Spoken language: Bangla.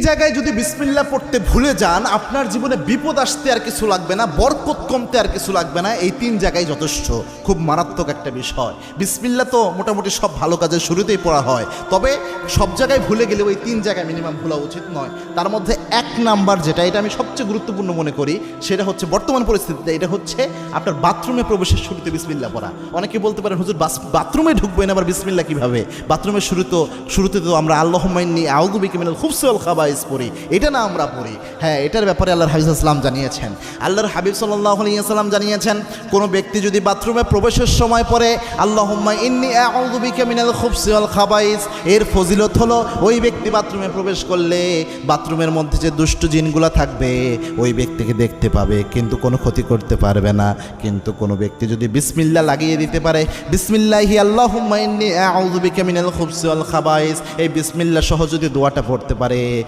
জায়গায় যদি বিসমিল্লাহ পড়তে ভুলে যান, আপনার জীবনে বিপদ আসতে আর কিছু লাগবে না, বরকত কমতে আর কিছু লাগবে না। এই 3 জায়গায় যথেষ্ট। খুব মারাত্মক একটা বিষয়। বিসমিল্লাহ তো মোটামুটি সব ভালো কাজের শুরুতেই পড়া হয়, তবে সব জায়গায় ভুলে গেলে ওই 3 জায়গায় মিনিমাম ভুলা উচিত নয়। তার মধ্যে 1 নাম্বার যেটা, এটা আমি সবচেয়ে গুরুত্বপূর্ণ মনে করি, সেটা হচ্ছে বর্তমান পরিস্থিতিতে, এটা হচ্ছে আপনার বাথরুমে প্রবেশের শুরুতে বিসমিল্লাহ পড়া। অনেকে বলতে পারেন, হুজুর বাথরুমে ঢুকবেন আবার বিসমিল্লাহ কিভাবে? বাথরুমের শুরুতে তো আমরা আল্লাহুম্মা ইন্নী আউযু বিকা মিনাল খুবসি ওয়াল খাবাইস পড়ি, এটা না আমরা পড়ি। হ্যাঁ, এটার ব্যাপারে আল্লাহর হাবিব সাল্লাল্লাহু আলাইহি ওয়াসাল্লাম জানিয়েছেন, আল্লাহর হাবিব সাল্লাল্লাহু আলাইহি ওয়াসাল্লাম জানিয়েছেন, কোনো ব্যক্তি যদি বাথরুমে প্রবেশের সময় পড়ে আল্লাহুম্মা ইন্নী আউযু বিকা মিনাল খুবসি ওয়াল খাবাইস, এর ফজিলত হলো ওই ব্যক্তি বাথরুমে প্রবেশ করলে বাথরুমের মধ্যে যে দুষ্ট জিনগুলা থাকবে ওই ব্যক্তিকে দেখতে পাবে, কিন্তু কোনো ক্ষতি করতে পারবে না। কিন্তু কোনো ব্যক্তি যদি বিসমিল্লাহ লাগিয়ে দিতে পারে, বিসমিল্লাহি আল্লাহুম্মা ইন্নী আউযু বিকা মিনাল খুবসি ওয়াল খাবাইস, এই বিসমিল্লাহ সহ যদি দোয়াটা পড়তে পারে,